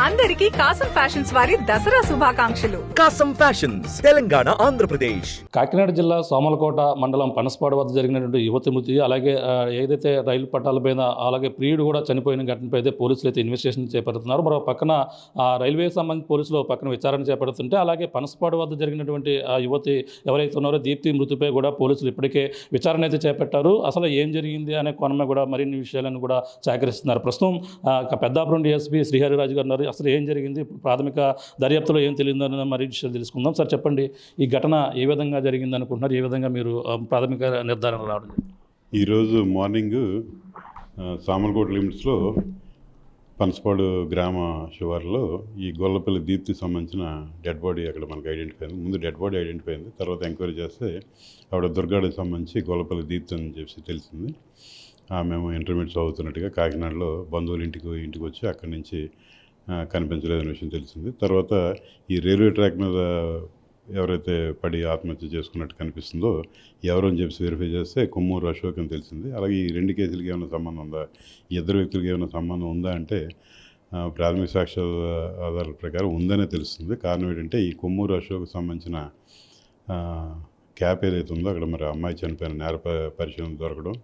అందరికీ కాసం ఫ్యాషన్స్ వారి దసరా శుభాకాంక్షలు. కాసం ఫ్యాషన్స్ తెలంగాణ, ఆంధ్రప్రదేశ్. కాకినాడ జిల్లా సోమలకోట మండలం పనసపాడు వద్ద జరిగినటువంటి యువతి మృతి, అలాగే ఏదైతే రైలు పట్టాల పైన అలాగే ప్రియుడు కూడా చనిపోయిన ఘటనపై అయితే పోలీసులు అయితే ఇన్వెస్టిగేషన్ చేపడుతున్నారు. మరో పక్కన రైల్వేకి సంబంధించి పోలీసులు పక్కన విచారణ చేపడుతుంటే, అలాగే పనసపాడు వద్ద జరిగినటువంటి ఆ యువతి ఎవరైతే ఉన్నారో దీప్తి మృతిపై కూడా పోలీసులు ఇప్పటికే విచారణ అయితే చేపట్టారు. అసలు ఏం జరిగింది అనే కోణమే కూడా మరిన్ని విషయాలను కూడా సేకరిస్తున్నారు. ప్రస్తుతం పెద్దాపురం డిఎస్పీ శ్రీహరిరాజు గారు ఉన్నారు. అసలు ఏం జరిగింది, ప్రాథమిక దర్యాప్తులో ఏం తెలియదని మరిన్ని విషయాలు తెలుసుకుందాం. సార్ చెప్పండి, ఈ ఘటన ఏ విధంగా జరిగింది అనుకుంటున్నారు, ఏ విధంగా మీరు ప్రాథమిక నిర్ధారణ రావడం? ఈరోజు మార్నింగ్ సామర్లకోట లిమిట్స్లో పనసపాడు గ్రామ శివారులో ఈ గొల్లపల్లి దీప్తికి సంబంధించిన డెడ్ బాడీ అక్కడ మనకు ఐడెంటిఫై అయింది. ముందు డెడ్ బాడీ ఐడెంటిఫై అయింది, తర్వాత ఎంక్వైరీ చేస్తే ఆవిడ దుర్గాడికి సంబంధించి గొల్లపల్లి దీప్తి అని చెప్పి తెలిసింది. మేము ఇంటర్మీడియట్ చదువుతున్నట్టుగా కాకినాడలో బంధువుల ఇంటికి వచ్చి అక్కడి నుంచి కనిపించలేదనే విషయం తెలిసింది. తర్వాత ఈ రైల్వే ట్రాక్ మీద ఎవరైతే పడి ఆత్మహత్య చేసుకున్నట్టు కనిపిస్తుందో ఎవరు అని చెప్పి వెరిఫై చేస్తే కొమ్మూరు అశోక్ అని తెలిసింది. అలాగే ఈ రెండు కేసులకి ఏమైనా సంబంధం ఉందా, ఈ ఇద్దరు వ్యక్తులకి ఏమైనా సంబంధం ఉందా అంటే ప్రాథమిక సాక్ష్యాల ఆధారాల ప్రకారం ఉందనే తెలుస్తుంది. కారణం ఏంటంటే ఈ కొమ్మూరు అశోక్ సంబంధించిన క్యాప్ ఏదైతే ఉందో అక్కడ మరి అమ్మాయి చనిపోయిన నేర పరిచయం దొరకడం,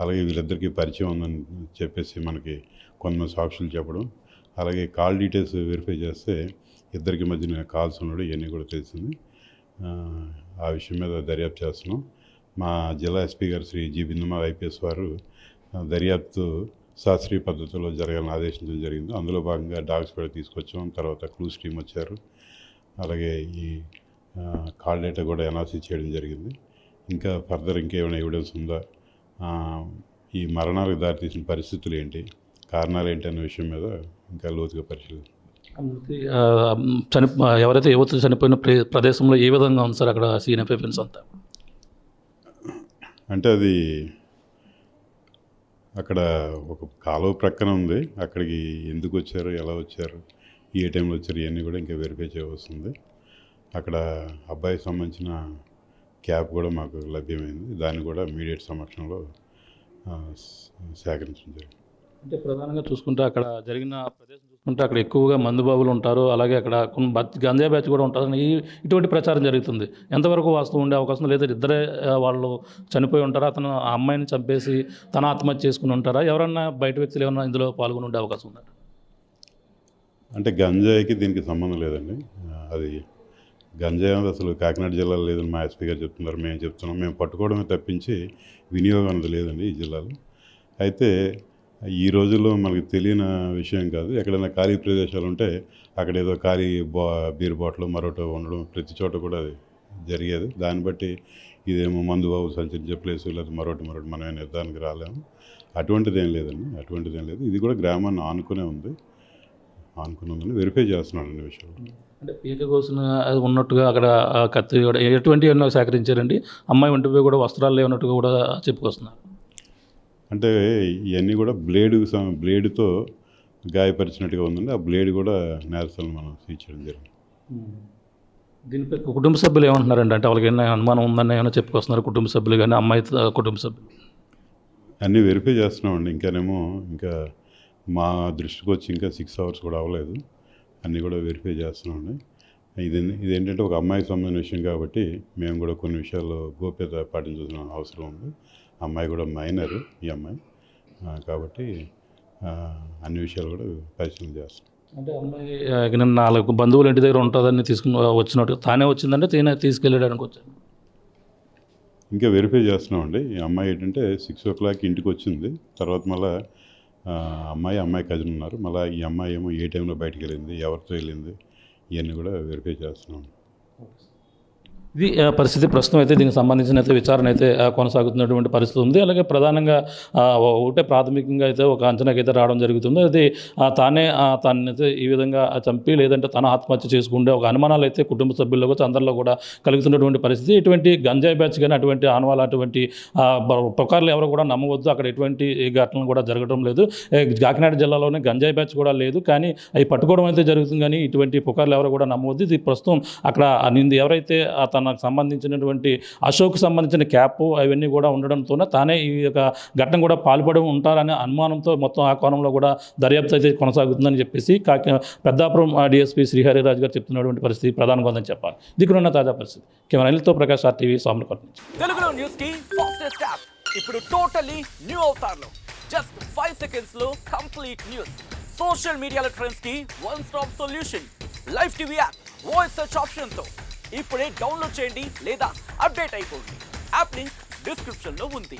అలాగే వీళ్ళిద్దరికీ పరిచయం ఉందని చెప్పేసి మనకి కొంతమంది సాక్షులు చెప్పడం, అలాగే కాల్ డీటెయిల్స్ వెరిఫై చేస్తే ఇద్దరికి మధ్యన కాల్స్ ఉన్నాడు, ఇవన్నీ కూడా తెలిసింది. ఆ విషయం మీద దర్యాప్తు చేస్తున్నాం. మా జిల్లా ఎస్పీ గారు శ్రీ జి బిందుమాల ఐపీఎస్ వారు దర్యాప్తు శాస్త్రీయ పద్ధతిలో జరగాలని ఆదేశించడం జరిగింది. అందులో భాగంగా డాగ్స్ కూడా తీసుకొచ్చాం, తర్వాత క్లూస్ టీమ్ వచ్చారు, అలాగే ఈ కాల్ డేటా కూడా అనాలిసిస్ చేయడం జరిగింది. ఇంకా ఫర్దర్ ఇంకేమైనా ఎవిడెన్స్ ఉందా, ఈ మరణాలకు దారితీసిన పరిస్థితులు ఏంటి, కారణాలు ఏంటి అనే విషయం మీద ఇంకా లోతుగా పరిశీలించారు. ఎవరైతే యువత చనిపోయిన ప్రదేశంలో ఏ విధంగా ఉంది సార్ అక్కడ సీన్ ఆఫ్ ఎఫెన్స్ అంతా? అంటే అది అక్కడ ఒక కాలువ ప్రక్కన ఉంది. అక్కడికి ఎందుకు వచ్చారు, ఎలా వచ్చారు, ఏ టైంలో వచ్చారు, ఇవన్నీ కూడా ఇంకా వెరిఫై చేయవలసింది. అక్కడ అబ్బాయికి సంబంధించిన క్యాబ్ కూడా మాకు లభ్యమైంది. దాన్ని కూడా మీడియేట్ సమక్షంలో సేకరించడం జరిగింది. అంటే ప్రధానంగా చూసుకుంటే అక్కడ జరిగిన ప్రదేశం చూసుకుంటే అక్కడ ఎక్కువగా మందుబాబులు ఉంటారు, అలాగే అక్కడ గంజా బ్యాచ్ కూడా ఉంటారు, ఇటువంటి ప్రచారం జరుగుతుంది. ఎంతవరకు వాస్తవం ఉండే అవకాశం లేదా ఇద్దరే వాళ్ళు చనిపోయి ఉంటారా, అతను ఆ అమ్మాయిని చంపేసి తన ఆత్మహత్య చేసుకుని ఉంటారా, ఎవరన్నా బయట వ్యక్తులు ఏమన్నా ఇందులో పాల్గొని ఉండే అవకాశం ఉందా? అంటే గంజాయికి దీనికి సంబంధం లేదండి. అది గంజాయి అనేది అసలు కాకినాడ జిల్లాలో లేదని మా ఎస్పీ గారు చెప్తున్నారు, మేము చెప్తున్నాం. మేము పట్టుకోవడమే తప్పించి వినియోగం అనేది లేదండి ఈ జిల్లాలో. అయితే ఈ రోజుల్లో మనకు తెలియని విషయం కాదు. ఎక్కడైనా ఖాళీ ప్రదేశాలు ఉంటే అక్కడ ఏదో ఖాళీ బీర్ బాటిల్ మరొకటి ఉండడం ప్రతి చోట కూడా అది జరిగేది. దాన్ని బట్టి ఇదేమో మందుబాబు సంచరించే ప్లేసు లేదా మరొకటి మనమే నిర్ధారణకు రాలేము. అటువంటిది ఏం లేదండి, అటువంటిది ఏం లేదు. ఇది కూడా గ్రామాన్ని ఆనుకునే ఉందని వెరిఫై చేస్తున్నాడు అనే విషయం. అంటే పీక కోసిన ఉన్నట్టుగా అక్కడ కత్తి కూడా ఎటువంటివన్నీ సేకరించారండి. అమ్మాయి ఒంటిపై కూడా వస్త్రాలు లేనట్టుగా కూడా చెప్పుకొస్తున్నారు. అంటే ఇవన్నీ కూడా బ్లేడుతో గాయపరిచినట్టుగా ఉందండి. ఆ బ్లేడ్ కూడా నేరస్థలం మనం సీజ్ చేయడం జరిగింది. దీనిపై కుటుంబ సభ్యులు ఏమంటున్నారండి? అంటే వాళ్ళకి ఏమైనా అనుమానం ఉందని ఏమైనా చెప్పుకొస్తున్నారు కుటుంబ సభ్యులు కానీ, అమ్మాయి కుటుంబ సభ్యులు? అన్నీ వెరిఫై చేస్తున్నామండి. ఇంకా మా దృష్టికి వచ్చి ఇంకా 6 hours కూడా అవ్వలేదు. అన్నీ కూడా వెరిఫై చేస్తున్నామండి. ఇదేంటంటే ఒక అమ్మాయికి సంబంధించిన విషయం కాబట్టి మేము కూడా కొన్ని విషయాల్లో గోప్యత పాటించాల్సిన అవసరం ఉంది. అమ్మాయి కూడా మైనర్, ఈ అమ్మాయి కాబట్టి అన్ని విషయాలు కూడా పరిశీలన చేస్తాం. అంటే అమ్మాయి 4 బంధువులు ఇంటి దగ్గర ఉంటుందని తీసుకుని వచ్చినట్టు తానే వచ్చిందంటే తీసుకెళ్ళడానికి వచ్చాను. ఇంకా వెరిఫై చేస్తున్నామండి. ఈ అమ్మాయి ఏంటంటే 6 o'clock ఇంటికి వచ్చింది. తర్వాత మళ్ళీ అమ్మాయి కజిన్ ఉన్నారు. మళ్ళీ ఈ అమ్మాయి ఏమో ఏ టైంలో బయటకు వెళ్ళింది, ఎవరితో వెళ్ళింది, ఇవన్నీ కూడా వెరిఫై చేస్తున్నాం. ఇది పరిస్థితి. ప్రస్తుతం అయితే దీనికి సంబంధించిన అయితే విచారణ అయితే కొనసాగుతున్నటువంటి పరిస్థితి ఉంది. అలాగే ప్రధానంగా ఒకటే ప్రాథమికంగా అయితే ఒక అంచనాకి అయితే రావడం జరుగుతుంది. అది తనైతే ఈ విధంగా చంపి లేదంటే తన ఆత్మహత్య చేసుకుంటే ఒక అనుమానాలు అయితే కుటుంబ సభ్యుల్లో కూడా అందరిలో కూడా కలుగుతున్నటువంటి పరిస్థితి. ఇటువంటి గంజాయి బ్యాచ్ కానీ అటువంటి ఆనవాళ్ళు అటువంటి పుకార్లు ఎవరు కూడా నమ్మవద్దు. అక్కడ ఎటువంటి ఘటనలు కూడా జరగడం లేదు. కాకినాడ జిల్లాలోనే గంజాయి బ్యాచ్ కూడా లేదు, కానీ అవి పట్టుకోవడం అయితే జరుగుతుంది. కానీ ఇటువంటి పుకార్లు ఎవరు కూడా నమ్మవద్దు. ఇది ప్రస్తుతం అక్కడ ఎవరైతే తన తనకు సంబంధించినటువంటి అశోక్ సంబంధించిన క్యాప్ అవన్నీ కూడా ఉండడంతోనే తానే ఈ యొక్క ఘటన కూడా పాల్పడి ఉంటారనే అనుమానంతో మొత్తం ఆ కోణంలో కూడా దర్యాప్తు అయితే కొనసాగుతుందని చెప్పేసి పెద్దాపురం డిఎస్పీ శ్రీహరిరాజు గారు చెప్తున్నటువంటి పరిస్థితి ప్రధానంగా ఉందని చెప్పాలి. దిక్కునున్న తాజా పరిస్థితి. కెమెరాలతో ప్రకాష్ RTV సామర్లకోట నుంచి. తెలుగులో న్యూస్ కి ఫాస్టెస్ట్ యాప్ ఇప్పుడు టోటలీ న్యూ అవతార్లో జస్ట్ 5 seconds లో కంప్లీట్ న్యూస్. సోషల్ మీడియాలో ట్రెండ్స్ కి one stop solution. Live TV app voice search option తో ఇప్పుడే డౌన్లోడ్ చేయండి లేదా అప్డేట్ అయిపోండి. యాప్ లింక్ డిస్క్రిప్షన్ లో ఉంది.